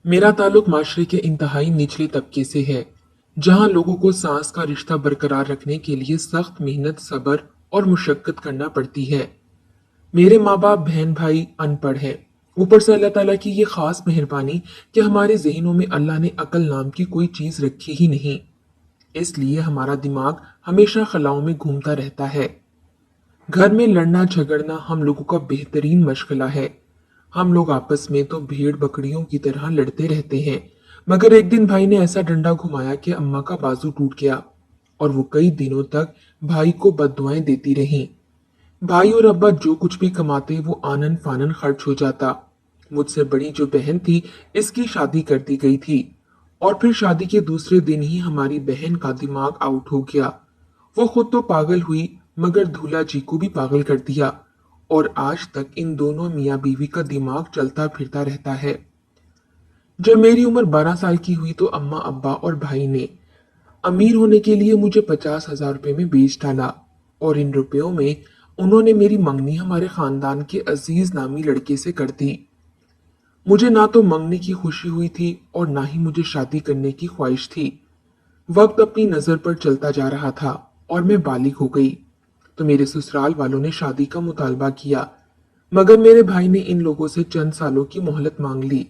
मेरा ताल्लुक माशरे के इंतहाई निचले तबके से है, जहाँ लोगों को सांस का रिश्ता बरकरार रखने के लिए सख्त मेहनत, सब्र और मुशक्कत करना पड़ती है। मेरे माँ बाप, बहन भाई अनपढ़ हैं। ऊपर से अल्लाह ताला की ये खास मेहरबानी कि हमारे जहनों में अल्लाह ने अकल नाम की कोई चीज रखी ही नहीं। इसलिए हमारा दिमाग हमेशा खलाओं में घूमता रहता है। घर में लड़ना झगड़ना हम लोगों का बेहतरीन मशगला है। हम लोग आपस में तो भेड़ बकरियों की तरह लड़ते रहते हैं, मगर एक दिन भाई ने ऐसा डंडा घुमाया कि अम्मा का बाजू टूट गया और वो कई दिनों तक भाई को बद्दुआएं देती रहीं। भाई और अब्बा जो कुछ भी कमाते वो आनन फानन खर्च हो जाता। मुझसे बड़ी जो बहन थी, इसकी शादी कर दी गई थी और फिर शादी के दूसरे दिन ही हमारी बहन का दिमाग आउट हो गया। वो खुद तो पागल हुई, मगर दूल्हा जी को भी पागल कर दिया और आज तक इन दोनों मियाँ बीवी का दिमाग चलता फिरता रहता है। जब मेरी उम्र 12 साल की हुई तो अम्मा, अब्बा और भाई ने अमीर होने के लिए मुझे 50,000 रुपए में बेच डाला और इन रुपयों में उन्होंने मेरी मंगनी हमारे खानदान के अजीज नामी लड़के से कर दी। मुझे ना तो मंगनी की खुशी हुई थी और ना ही मुझे शादी करने की ख्वाहिश थी। वक्त अपनी नजर पर चलता जा रहा था और मैं बालिग हो गई, तो मेरे ससुराल वालों ने शादी का मुतालबा किया, मगर मेरे भाई ने इन लोगों से चंद सालों की मोहलत मांग ली।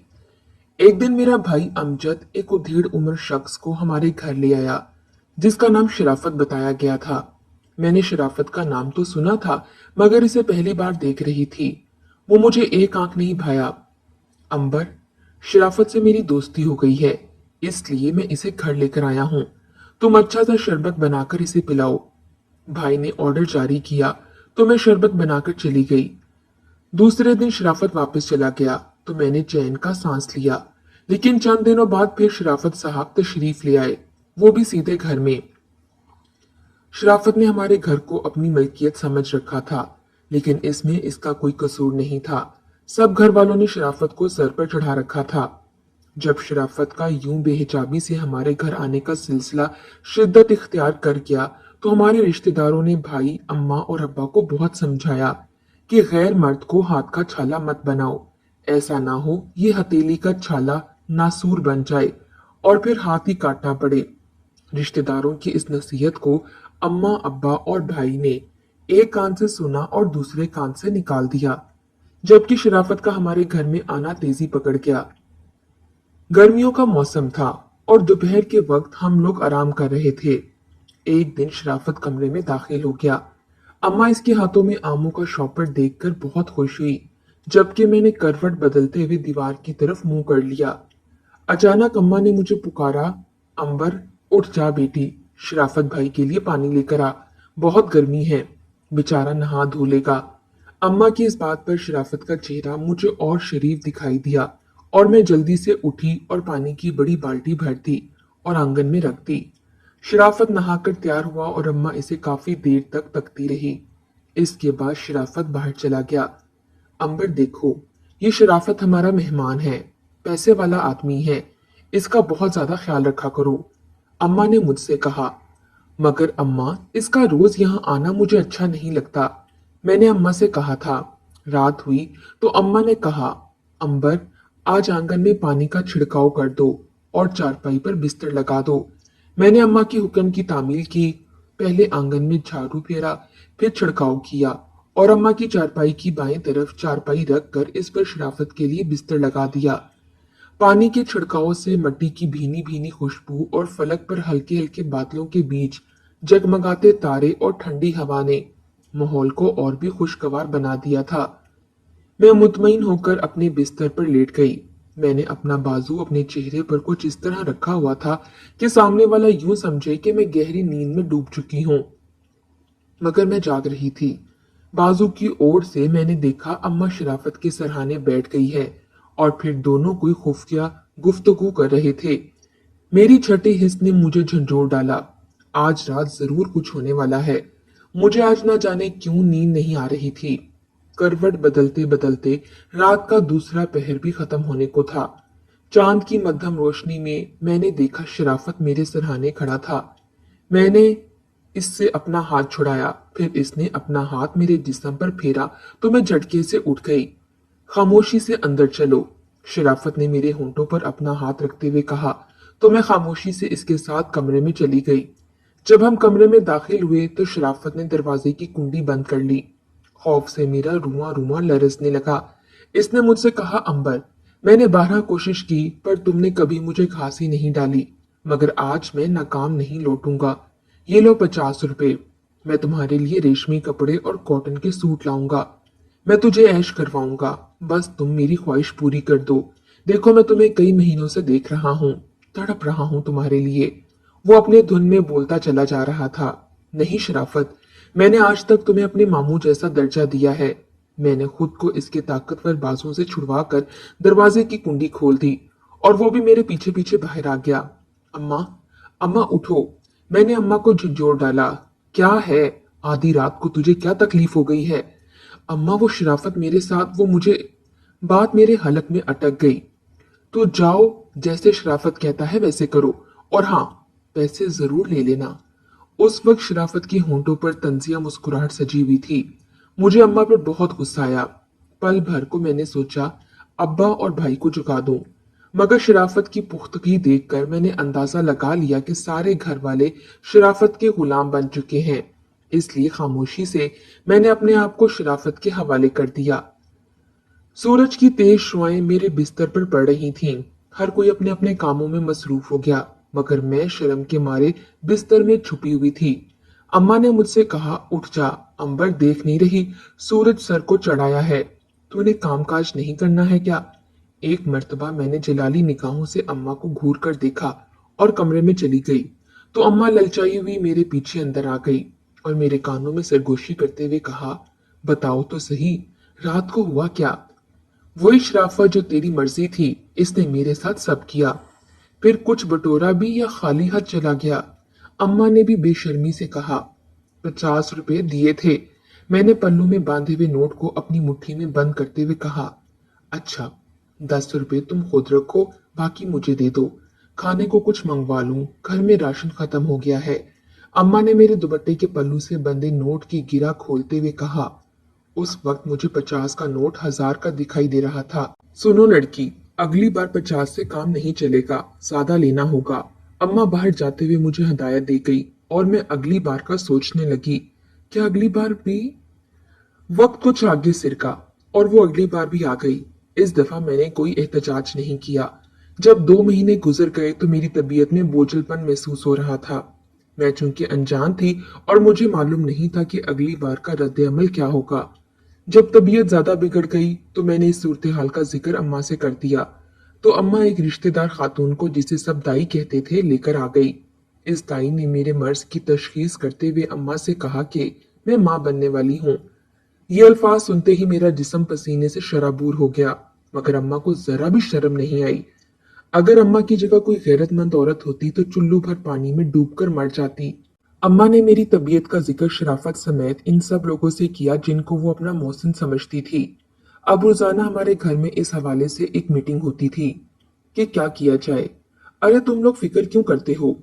एक दिन मेरा भाई अमजद एक उधेड़ उम्र शख्स को हमारे घर ले आया, जिसका नाम शराफत बताया गया था। मैंने शराफत का नाम तो सुना था, मगर इसे पहली बार देख रही थी। वो मुझे एक आंख नहीं भाया। अंबर, शराफत से मेरी दोस्ती हो गई है, इसलिए मैं इसे घर लेकर आया हूँ। तुम अच्छा सा शरबत बनाकर इसे पिलाओ। भाई ने ऑर्डर जारी किया तो मैं शरबत बनाकर चली गई। दूसरे दिन शराफत वापस चला गया तो मैंने चैन का सांस लिया, लेकिन चंद दिनों बाद फिर शराफत साहब तशरीफ ले आए, वो भी सीधे घर में। शराफत ने हमारे घर को अपनी मलकियत समझ रखा था, लेकिन इसमें इसका कोई कसूर नहीं था। सब घर वालों ने शराफत को सर पर चढ़ा रखा था। जब शराफत का यूं बेहिजाबी से हमारे घर आने का सिलसिला शिद्दत इख्तियार कर गया तो हमारे रिश्तेदारों ने भाई, अम्मा और अब्बा को बहुत समझाया कि गैर मर्द को हाथ का छाला मत बनाओ, ऐसा ना हो ये हथेली का छाला नासूर बन जाए और फिर हाथ ही काटना पड़े। रिश्तेदारों की इस नसीहत को अम्मा, अब्बा और भाई ने एक कान से सुना और दूसरे कान से निकाल दिया। जबकि शराफत का हमारे घर में आना तेजी पकड़ गया। गर्मियों का मौसम था और दोपहर के वक्त हम लोग आराम कर रहे थे। एक दिन शराफत कमरे में दाखिल हो गया। अम्मा इसके हाथों में आमों का शॉपर देखकर बहुत खुश हुई, जबकि मैंने करवट बदलते हुए दीवार की तरफ मुंह कर लिया। अचानक अम्मा ने मुझे पुकारा, अंबर, उठ जा बेटी, शराफत भाई के लिए पानी लेकर आ, बहुत गर्मी है, बेचारा नहा धो लेगा। अम्मा की इस बात पर शराफत का चेहरा मुझे और शरीफ दिखाई दिया और मैं जल्दी से उठी और पानी की बड़ी बाल्टी भर दी और आंगन में रख दी। शराफत नहाकर तैयार हुआ और अम्मा इसे काफी देर तक तकती रही। इसके बाद शराफत बाहर चला गया। अंबर देखो, ये शराफत हमारा मेहमान है, पैसे वाला आदमी है, इसका बहुत ज्यादा ख्याल रखा करो, अम्मा ने मुझसे कहा। मगर अम्मा, इसका रोज यहाँ आना मुझे अच्छा नहीं लगता, मैंने अम्मा से कहा था। रात हुई तो अम्मा ने कहा, अंबर, आज आंगन में पानी का छिड़काव कर दो और चारपाई पर बिस्तर लगा दो। मैंने अम्मा की हुक्म की तामील की। पहले आंगन में झाड़ू फेरा, फिर छिड़काव किया और अम्मा की चारपाई की बाएं तरफ चारपाई रख कर इस पर शराफत के लिए बिस्तर लगा दिया। पानी के छिड़काव से मिट्टी की भीनी भीनी खुशबू और फलक पर हल्के हल्के बादलों के बीच जगमगाते तारे और ठंडी हवा ने माहौल को और भी खुशगवार बना दिया था। मैं मुतमईन होकर अपने बिस्तर पर लेट गई। मैंने अपना बाजू अपने चेहरे पर कुछ इस तरह रखा हुआ था कि सामने वाला यूं समझे कि मैं गहरी नींद में डूब चुकी हूँ, मगर मैं जाग रही थी। बाजू की ओर से मैंने देखा अम्मा शराफत के सरहाने बैठ गई है और फिर दोनों कोई खुफिया गुफ्तगू कर रहे थे। मेरी छठे हिस्स ने मुझे झंझोर डाला। आज रात जरूर कुछ होने वाला है। मुझे आज ना जाने क्यों नींद नहीं आ रही थी। करवट बदलते बदलते रात का दूसरा पहर भी खत्म होने को था। चांद की मध्यम रोशनी में मैंने देखा शराफत मेरे सरहाने खड़ा था। मैंने इससे अपना हाथ छुड़ाया, फिर इसने अपना हाथ मेरे जिस्म पर फेरा तो मैं झटके से उठ गई। खामोशी से अंदर चलो, शराफत ने मेरे होंठों पर अपना हाथ रखते हुए कहा तो मैं खामोशी से इसके साथ कमरे में चली गई। जब हम कमरे में दाखिल हुए तो शराफत ने दरवाजे की कुंडी बंद कर ली। खौफ से मेरा रुआं रुआं लरसने लगा। इसने मुझसे कहा, अंबर, मैंने 12 कोशिश की पर तुमने कभी मुझे घासी नहीं डाली, मगर आज मैं नाकाम नहीं लौटूंगा। ये लो 50 रुपए। मैं तुम्हारे लिए रेशमी कपड़े और कॉटन के सूट लाऊंगा। मैं तुझे ऐश करवाऊंगा, बस तुम मेरी ख्वाहिश पूरी कर दो। देखो मैं तुम्हें कई महीनों से देख रहा हूँ, तड़प रहा हूँ तुम्हारे लिए। वो अपने धुन में बोलता चला जा रहा था। नहीं शराफत, मैंने आज तक तुम्हें अपने मामू जैसा दर्जा दिया है। मैंने खुद को इसके ताकतवर बाजों से छुड़वाकर दरवाजे की कुंडी खोल दी और वो भी मेरे पीछे पीछे बाहर आ गया। अम्मा, अम्मा उठो। मैंने अम्मा को झिझोर डाला। क्या है, आधी रात को तुझे क्या तकलीफ हो गई है? अम्मा, वो शराफत मेरे साथ, वो मुझे। बात मेरे हलक में अटक गई। तो जाओ, जैसे शराफत कहता है वैसे करो, और हाँ, पैसे जरूर ले लेना। उस वक्त शराफत के होंठों पर तंजिया मुस्कुराहट सजी हुई थी। मुझे अम्मा पर बहुत गुस्सा आया। पल भर को मैंने सोचा अब्बा और भाई को झुका दूं, मगर शराफत की पुख्तगी देखकर मैंने अंदाजा लगा लिया कि सारे घर वाले शराफत के गुलाम बन चुके हैं। इसलिए खामोशी से मैंने अपने आप को शराफत के हवाले कर दिया। सूरज की तेज शुआएं मेरे बिस्तर पर पड़ रही थीं। हर कोई अपने अपने कामों में मसरूफ हो गया, मगर मैं शर्म के मारे बिस्तर में छुपी हुई थी। अम्मा ने मुझसे कहा, उठ जा, अंबर देख नहीं रही, सूरज सर को चढ़ाया है। तूने कामकाज नहीं करना है क्या? एक मर्तबा मैंने जलाली निगाहों से अम्मा को घूर कर देखा और कमरे में चली गई तो अम्मा ललचाई हुई मेरे पीछे अंदर आ गई और मेरे कानों में सरगोशी करते हुए कहा, बताओ तो सही, रात को हुआ क्या? वही शराफत जो तेरी मर्जी थी, इसने मेरे साथ सब किया। फिर कुछ बटोरा भी या खाली हाथ चला गया? अम्मा ने भी बेशर्मी से कहा। 50 रुपए दिए थे। मैंने पल्लू में बांधे हुए नोट को अपनी मुट्ठी में बंद करते हुए कहा, अच्छा, 10 रुपए तुम खुद रखो, बाकी मुझे दे दो। खाने को कुछ मंगवा लूं, घर में राशन खत्म हो गया है। अम्मा ने मेरे दुपट्टे के पल्लू से बंधे नोट की गिरा खोलते हुए कहा। उस वक्त मुझे 50 का नोट 1000 का दिखाई दे रहा था। सुनो लड़की, अगली बार 50 से काम नहीं चलेगा, सादा लेना होगा। अम्मा बाहर जाते हुए मुझे हदायत दे गई और मैं अगली बार का सोचने लगी। क्या अगली बार भी? वक्त कुछ आगे सिरका और वो अगली बार भी आ गई। इस दफा मैंने कोई एहतजाज नहीं किया। जब 2 महीने गुजर गए तो मेरी तबीयत में बोझलपन महसूस हो रहा था। मैं चूंकि अनजान थी और मुझे मालूम नहीं था कि अगली बार का रद्द अमल क्या होगा। जब तबीयत ज्यादा बिगड़ गई तो मैंने इस सूरत हाल का जिक्र अम्मा से कर दिया तो अम्मा एक रिश्तेदार खातून को, जिसे सब दाई कहते थे, लेकर आ गई। इस दाई ने मेरे मर्ज की तशखीस करते हुए अम्मा से कहा कि मैं माँ बनने वाली हूँ। ये अल्फाज सुनते ही मेरा जिस्म पसीने से शराबूर हो गया, मगर अम्मा को जरा भी शर्म नहीं आई। अगर अम्मा की जगह कोई गैरतमंद औरत होती तो चुल्लू भर पानी में डूबकर मर जाती। अम्मा ने मेरी तबीयत का जिक्र शराफत समेत इन सब लोगों से किया जिनको वो अपना मोहसिन समझती थी। अब रोजाना हमारे घर में इस हवाले से एक मीटिंग होती थी कि क्या किया जाए। अरे तुम लोग फिक्र क्यों करते हो?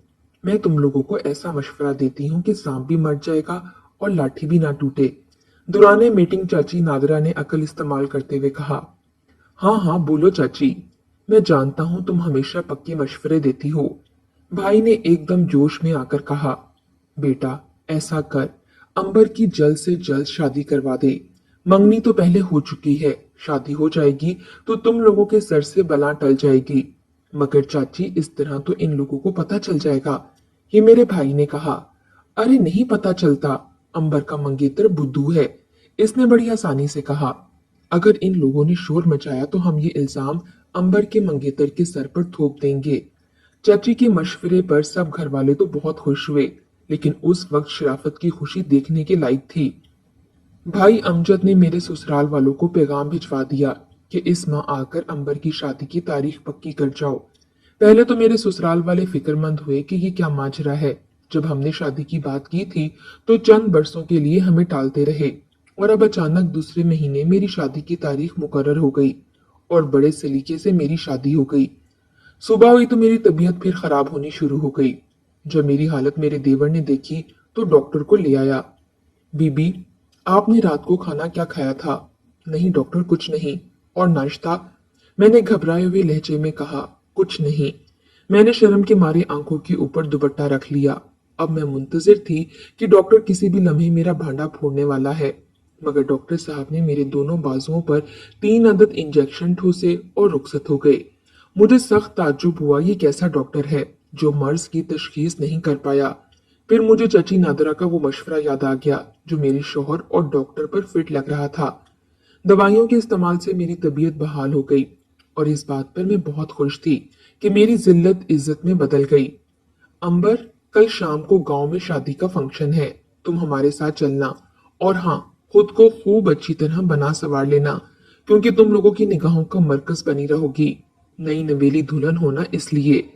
मैं तुम लोगों को ऐसा मशवरा देती हूँ कि सांप भी मर जाएगा और लाठी भी ना टूटे। दुराने मीटिंग चाची नादरा ने अकल इस्तेमाल करते हुए कहा। हाँ हाँ बोलो चाची, मैं जानता हूँ तुम हमेशा पक्के मशवरे देती हो। भाई ने एकदम जोश में आकर कहा, बेटा ऐसा कर, अंबर की जल्द से जल्द शादी करवा दे। मंगनी तो पहले हो चुकी है, शादी हो जाएगी तो तुम लोगों के सर से बला टल जाएगी। मगर चाची, इस तरह तो इन लोगों को पता चल जाएगा, ये मेरे भाई ने कहा। अरे नहीं पता चलता, अंबर का मंगेतर बुद्धू है, इसने बड़ी आसानी से कहा। अगर इन लोगों ने शोर मचाया तो हम ये इल्जाम अंबर के मंगेतर के सर पर थोप देंगे। चाची के मशवरे पर सब घर वाले तो बहुत खुश हुए, लेकिन उस वक्त शराफत की खुशी देखने के लायक थी। भाई अमजद ने मेरे ससुराल वालों को पैगाम भिजवा दिया कि इस माह आकर अंबर की शादी की तारीख पक्की कर जाओ। पहले तो मेरे ससुराल वाले फिक्रमंद हुए कि ये क्या माजरा है। जब हमने शादी की बात की थी तो चंद बरसों के लिए हमें टालते रहे और अब अचानक दूसरे महीने मेरी शादी की तारीख मुकर्रर हो गई और बड़े सलीके से मेरी शादी हो गई। सुबह हुई तो मेरी तबीयत फिर खराब होनी शुरू हो गई। जब मेरी हालत मेरे देवर ने देखी तो डॉक्टर को ले आया। बीबी, आपने रात को खाना क्या खाया था? नहीं डॉक्टर, कुछ नहीं। और नाश्ता? मैंने घबराए हुए लहजे में कहा, कुछ नहीं। मैंने शर्म के मारे आंखों के ऊपर दुपट्टा रख लिया। अब मैं मुंतजिर थी कि डॉक्टर किसी भी लम्हे मेरा भांडा फोड़ने वाला है, मगर डॉक्टर साहब ने मेरे दोनों बाजुओं पर 3 अदद इंजेक्शन ठोसे और रुखसत हो गए। मुझे सख्त ताज्जुब हुआ, ये कैसा डॉक्टर है जो मर्ज की तशखीस नहीं कर पाया। फिर मुझे चची नादरा का वो मशवरा याद आ गया जो मेरे शोहर और डॉक्टर पर फिट लग रहा था। दवाइयों के इस्तेमाल से मेरी तबीयत बहाल हो गई और इस बात पर मैं बहुत खुश थी कि मेरी जिल्लत इज्जत में बदल गई। अंबर, कल शाम को गांव में शादी का फंक्शन है, तुम हमारे साथ चलना। और हाँ, खुद को खूब अच्छी तरह बना संवार लेना, क्योंकि तुम लोगों की निगाहों का मरकज बनी रहोगी। नई नवेली दुल्हन होना, इसलिए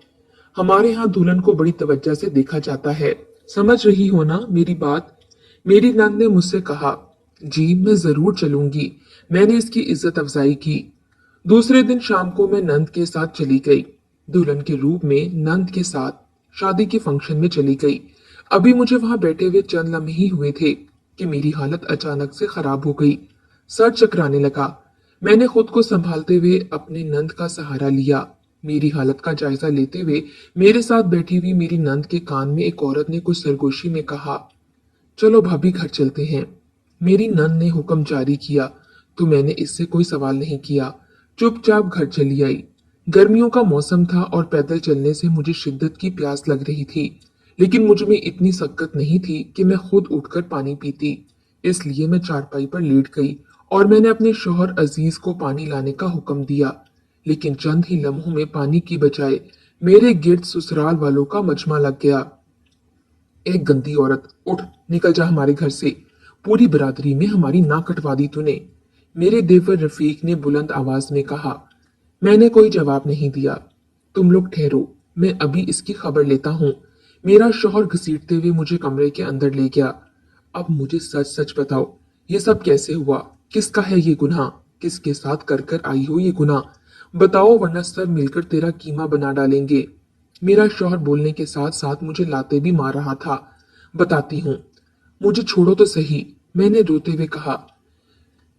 हमारे यहाँ दुल्हन को बड़ी तवज्जो से देखा जाता है। समझ रही हो ना मेरी बात? मेरी नंद ने मुझसे कहा। जी, मैं जरूर चलूंगी। मैंने इसकी इज्जत अफजाई की। दूसरे दिन शाम को मैं नंद के साथ चली गई। दुल्हन के रूप में नंद के साथ शादी के फंक्शन में चली गई। अभी मुझे वहां बैठे हुए चंद लम्हे ही हुए थे कि मेरी हालत अचानक से खराब हो गई। सर चकराने लगा। मैंने खुद को संभालते हुए अपने नंद का सहारा लिया। मेरी हालत का जायजा लेते हुए मेरे साथ बैठी हुई मेरी नंद के कान में एक औरत ने कुछ सरगोशी में कहा, चलो भाभी, घर चलते हैं। मेरी नंद ने हुक्म जारी किया तो मैंने इससे कोई सवाल नहीं किया, चुपचाप घर चली आई। गर्मियों का मौसम था और पैदल चलने से मुझे शिद्दत की प्यास लग रही थी, लेकिन मुझ में इतनी सक्कत नहीं थी कि मैं खुद उठकर पानी पीती। इसलिए मैं चारपाई पर लेट गई और मैंने अपने शौहर अजीज को पानी लाने का हुक्म दिया। लेकिन चंद ही लम्हों में पानी की बजाय मेरे गिर्द ससुराल वालों का मजमा लग गया। एक गंदी औरत, उठ, निकल जा हमारे घर से। पूरी बरादरी में हमारी नाक कटवा दी तूने, मेरे देवर रफीक ने बुलंद आवाज में कहा। मैंने कोई जवाब नहीं दिया। तुम लोग ठहरो, मैं अभी इसकी खबर लेता हूँ। मेरा शौहर घसीटते हुए मुझे कमरे के अंदर ले गया। अब मुझे सच सच बताओ, ये सब कैसे हुआ? किसका है ये गुनाह? किसके साथ कर कर आई हो ये गुनाह? बताओ, वरना सब मिलकर तेरा कीमा बना डालेंगे। मेरा शौहर बोलने के साथ साथ मुझे लाते भी मार रहा था। बताती हूँ। मुझे छोड़ो तो सही, मैंने रोते हुए कहा।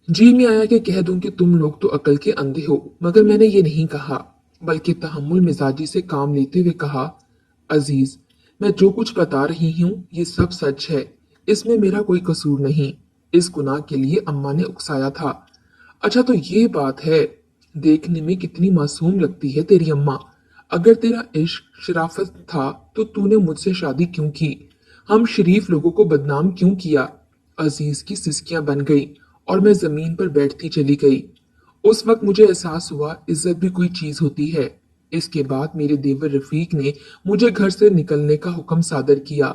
जी में आया कि कह दूं कि तुम लोग तो अकल के अंधे हो, मगर मैंने ये नहीं कहा, बल्कि तहम्मुल मिजाजी से काम लेते हुए कहा, अजीज, मैं जो कुछ बता रही हूँ ये सब सच है, इसमें मेरा कोई कसूर नहीं। इस गुनाह के लिए अम्मा ने उकसाया था। अच्छा तो ये बात है, देखने में कितनी मासूम लगती है तेरी अम्मा। अगर तेरा इश्क शराफत था तो तूने मुझसे शादी क्यों की? हम शरीफ लोगों को बदनाम क्यों किया? अजीज की सिसकियां बन गई और मैं जमीन पर बैठती चली गई। उस वक्त मुझे एहसास हुआ इज्जत भी कोई चीज होती है। इसके बाद मेरे देवर रफीक ने मुझे घर से निकलने का हुक्म सादर किया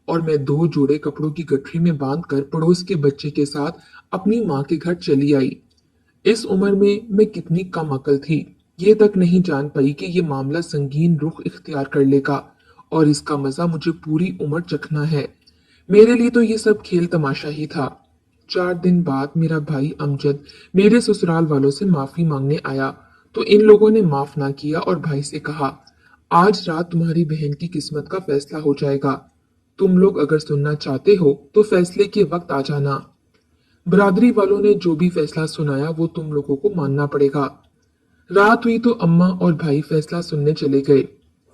और मैं 2 जोड़े कपड़ों की गठरी में बांधकर पड़ोस के बच्चे के साथ अपनी माँ के घर चली आई। इस उम्र में मैं कितनी कम अकल थी, ये तक नहीं जान पाई कि ये मामला संगीन रुख इख्तियार कर लेगा और इसका मजा मुझे पूरी उम्र चखना है। मेरे लिए तो ये सब खेल तमाशा ही था। 4 दिन बाद मेरा भाई अमजद मेरे ससुराल वालों से माफी मांगने आया तो इन लोगों ने माफ ना किया और भाई से कहा, आज रात तुम्हारी बहन की किस्मत का फैसला हो जाएगा। तुम लोग अगर सुनना चाहते हो तो फैसले के वक्त आ जाना। बरादरी वालों ने जो भी फैसला सुनाया वो तुम लोगों को मानना पड़ेगा। रात हुई तो अम्मा और भाई फैसला सुनने चले गए।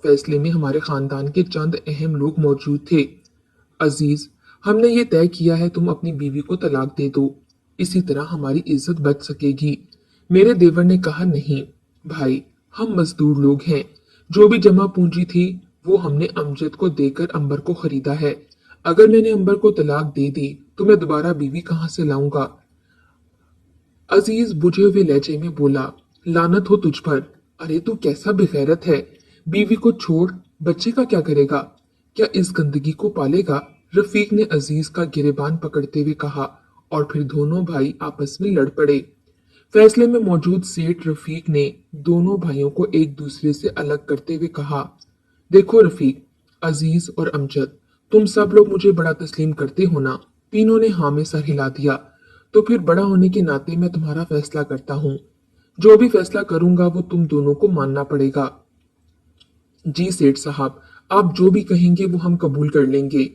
फैसले में हमारे खानदान के चंद अहम लोग मौजूद थे। अजीज, हमने ये तय किया है तुम अपनी बीवी को तलाक दे दो, इसी तरह हमारी इज्जत बच सकेगी। मेरे देवर ने कहा, नहीं भाई, हम मजदूर लोग हैं, जो भी जमा पूंजी थी वो हमने अमजद को देकर अंबर को खरीदा है। अगर मैंने अंबर को तलाक दे दी तो मैं दोबारा बीवी कहाँ से लाऊंगा? अजीज बुझे हुए लहजे में बोला, लानत हो तुझ पर। अरे तू कैसा बेगैरत है, बीवी को छोड़ बच्चे का क्या करेगा? क्या इस गंदगी को पालेगा? रफीक ने अजीज का गिरेबान पकड़ते हुए कहा और फिर दोनों भाई आपस में लड़ पड़े। फैसले में मौजूद सेठ रफीक ने दोनों भाइयों को एक दूसरे से अलग करते हुए कहा, देखो रफीक, अजीज और अमजद, तुम सब लोग मुझे बड़ा तस्लीम करते हो ना? तीनों ने हाँ में सर हिला दिया। तो फिर बड़ा होने के नाते मैं तुम्हारा फैसला करता हूँ। जो भी फैसला करूंगा वो तुम दोनों को मानना पड़ेगा। जी सेठ साहब, आप जो भी कहेंगे वो हम कबूल कर लेंगे।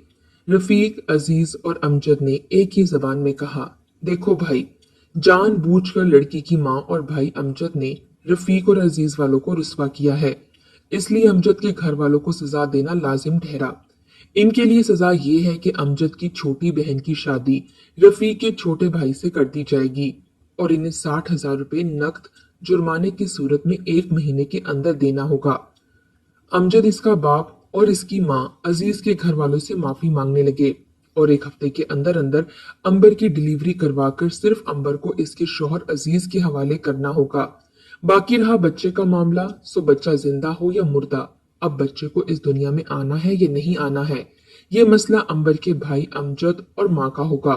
रफीक, अजीज और अमजद ने एक ही जबान में कहा, देखो भाई, जानबूझकर लड़की की माँ और भाई अमजद ने रफीक और अजीज वालों को रुस्वा किया है, इसलिए अमजद के घर वालों को सजा देना लाजिम ठहरा। इनके लिए सजा ये है कि अमजद की छोटी बहन की शादी रफीक के छोटे भाई से कर दी जाएगी और इन्हें 60,000 रुपए नकद जुर्माने की सूरत में 1 महीने के अंदर देना होगा। अमजद, इसका बाप और इसकी माँ अजीज के घर वालों से माफी मांगने लगे और 1 हफ्ते के अंदर अंदर अंबर की डिलीवरी करवाकर सिर्फ अंबर को इसके शौहर अजीज के हवाले करना होगा। बाकी रहा बच्चे का मामला, सो बच्चा जिंदा हो या मुर्दा, अब बच्चे को इस दुनिया में आना है या नहीं आना है, ये मसला अंबर के भाई अमजद और माँ का होगा,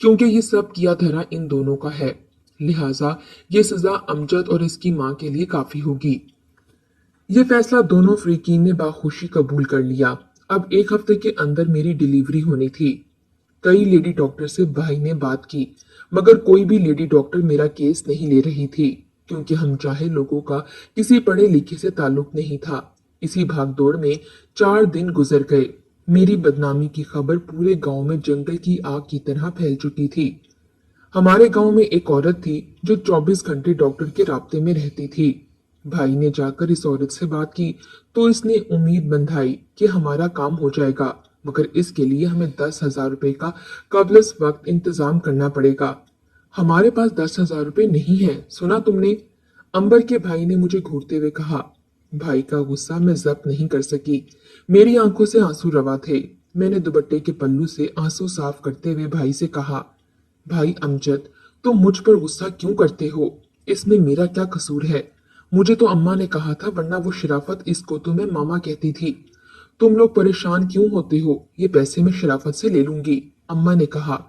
क्योंकि ये सब किया धरा इन दोनों का है। लिहाजा ये सजा अमजद और इसकी माँ के लिए काफी होगी। ये फैसला दोनों फ्रीकीन ने बाखुशी कबूल कर लिया। अब 1 हफ्ते के अंदर मेरी डिलीवरी होनी थी। कई लेडी डॉक्टर से भाई ने बात की, मगर कोई भी लेडी डॉक्टर मेरा केस नहीं ले रही थी, क्योंकि हम चाहे लोगों का किसी पढ़े लिखे से ताल्लुक नहीं था। इसी भागदौड़ में 4 दिन गुजर गए। मेरी बदनामी की खबर पूरे गांव में जंगल की आग की तरह फैल चुकी थी। हमारे गांव में एक औरत थी जो 24 घंटे डॉक्टर के राब्ते में रहती थी। भाई ने जाकर इस औरत से बात की तो इसने उम्मीद बंधाई कि हमारा काम हो जाएगा, मगर इसके लिए हमें 10,000 रुपए का कबलस वक्त इंतजाम करना पड़ेगा। हमारे पास 10,000 रुपए नहीं है, सुना तुमने? अंबर के भाई ने मुझे घूरते हुए कहा। भाई का गुस्सा मैं जब्त नहीं कर सकी। मेरी आंखों से आंसू रवा थे। मैंने दुपट्टे के पल्लू से आंसू साफ करते हुए भाई से कहा, भाई अमजद, तुम मुझ पर गुस्सा क्यों करते हो? इसमें मेरा क्या कसूर है? मुझे तो अम्मा ने कहा था, वरना वो शराफत इसको तो मैं मामा कहती थी। तुम लोग परेशान क्यों होते हो? ये पैसे मैं शराफत से ले लूंगी, अम्मा ने कहा।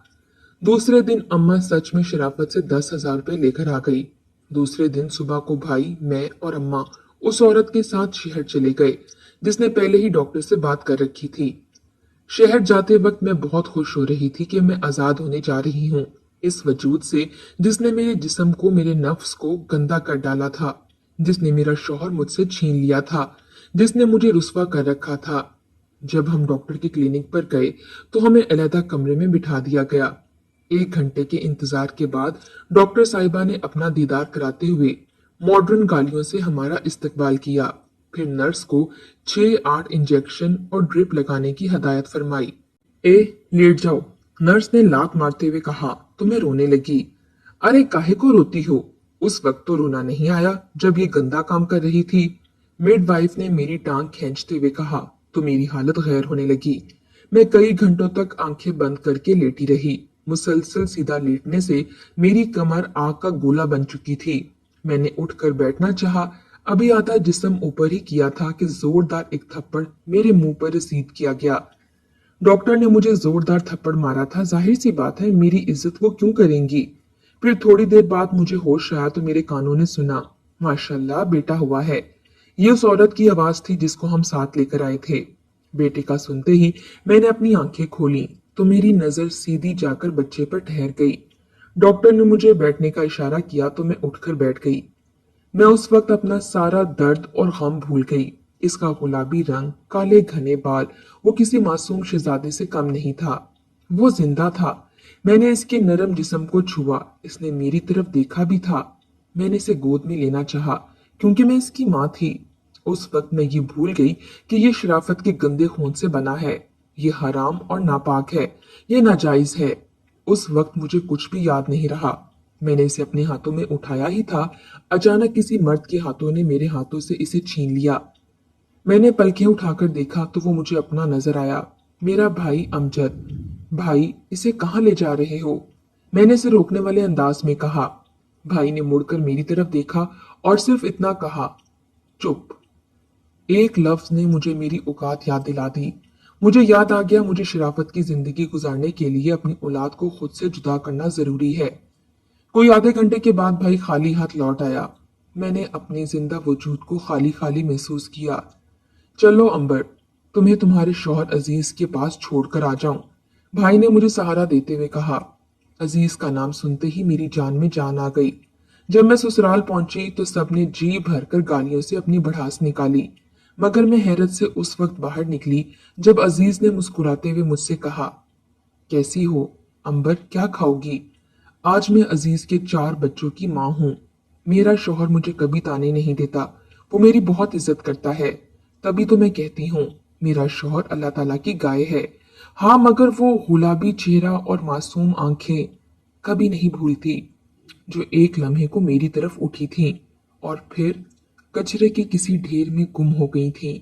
दूसरे दिन अम्मा सच में शराफत से 10,000 रुपए लेकर आ गई। दूसरे दिन सुबह को भाई, मैं और अम्मा उस औरत के साथ शहर चले गए जिसने पहले ही डॉक्टर से बात कर रखी थी। शहर जाते वक्त मैं बहुत खुश हो रही थी कि मैं आजाद होने जा रही हूँ, इस वजूद से जिसने मेरे जिस्म को, मेरे नफ्स को गंदा कर डाला था, जिसने मेरा शौहर मुझसे छीन लिया था, जिसने मुझे रुस्वा कर रखा था। जब हम डॉक्टर की क्लिनिक पर गए तो हमें अलहदा कमरे में बिठा दिया गया। 1 घंटे के इंतजार के बाद डॉक्टर साहिबा ने अपना दीदार कराते हुए मॉडर्न गालियों से हमारा इस्तकबाल किया। फिर नर्स को 6-8 इंजेक्शन और ड्रिप लगाने की हदायत फरमाई। लेट जाओ, नर्स ने लात मारते हुए कहा तो मैं रोने लगी। अरे काहे को रोती हो? उस वक्त तो रोना नहीं आया जब ये गंदा काम कर रही थी। मिडवाइफ ने मेरी टांग खींचते हुए कहा तो मेरी हालत गैर होने लगी। मैं कई घंटों तक आंखें बंद करके लेटी रही। मुसलसल सीधा लेटने से मेरी कमर आग का गोला बन चुकी थी। मैंने उठकर बैठना चाहा, अभी आधा जिस्म ऊपर ही किया था कि जोरदार एक थप्पड़ मेरे मुंह पर रसीद किया गया। डॉक्टर ने मुझे जोरदार थप्पड़ मारा था, जाहिर सी बात है मेरी इज्जत वो क्यों करेंगी। फिर थोड़ी देर बाद मुझे होश आया तो मेरे कानों ने सुना, माशाल्लाह बेटा हुआ है। ये उस औरत की आवाज थी जिसको हम साथ लेकर आए थे। बेटे का सुनते ही मैंने अपनी आंखें खोली तो मेरी नजर सीधी जाकर बच्चे पर ठहर गई। डॉक्टर ने मुझे बैठने का इशारा किया तो मैं उठकर बैठ गई। मैं उस वक्त अपना सारा दर्द और गम भूल गई। इसका गुलाबी रंग, काले घने बाल, वो किसी मासूम शहजादे से कम नहीं था। वो जिंदा था। मैंने इसके नरम जिस्म को छुआ, इसने मेरी तरफ देखा भी था। मैंने इसे गोद में लेना चाहा, क्योंकि मैं इसकी माँ थी। उस वक्त मैं ये भूल गई कि ये शराफत के गंदे खून से बना है, ये हराम और नापाक है, ये नाजायज है। उस वक्त मुझे कुछ भी याद नहीं रहा। मैंने इसे अपने हाथों में उठाया ही था, अचानक किसी मर्द के हाथों ने मेरे हाथों से इसे छीन लिया। मैंने पलकें उठाकर देखा तो वो मुझे अपना नजर आया, मेरा भाई अमजद। भाई, इसे कहाँ ले जा रहे हो? मैंने इसे रोकने वाले अंदाज में कहा। भाई ने मुड़कर मेरी तरफ देखा और सिर्फ इतना कहा, चुप। एक लफ्ज ने मुझे मेरी औकात याद दिला दी। मुझे याद आ गया मुझे शराफत की जिंदगी गुजारने के लिए अपनी औलाद को खुद से जुदा करना जरूरी है। कोई आधे घंटे के बाद भाई खाली हाथ लौट आया। मैंने अपने जिंदा वजूद को खाली खाली महसूस किया। चलो अंबर, तुम्हें तुम्हारे शौहर अजीज के पास छोड़कर आ जाऊं, भाई ने मुझे सहारा देते हुए कहा। अजीज का नाम सुनते ही मेरी जान में जान आ गई। जब मैं ससुराल पहुंची तो सबने जी भरकर गालियों से अपनी भड़ास निकाली, मगर मैं हैरत से उस वक्त बाहर निकली जब अजीज ने मुस्कुराते हुए मुझसे कहा, कैसी हो अंबर, क्या खाओगी? आज मैं अजीज के 4 बच्चों की माँ हूँ। मेरा शौहर मुझे कभी ताने नहीं देता, वो मेरी बहुत इज्जत करता है। तभी तो मैं कहती हूँ मेरा शौहर अल्लाह ताला की गाय है। हाँ, मगर वो गुलाबी चेहरा और मासूम आंखें कभी नहीं भूलती, जो एक लम्हे को मेरी तरफ उठी थीं और फिर कचरे के किसी ढेर में गुम हो गई थीं।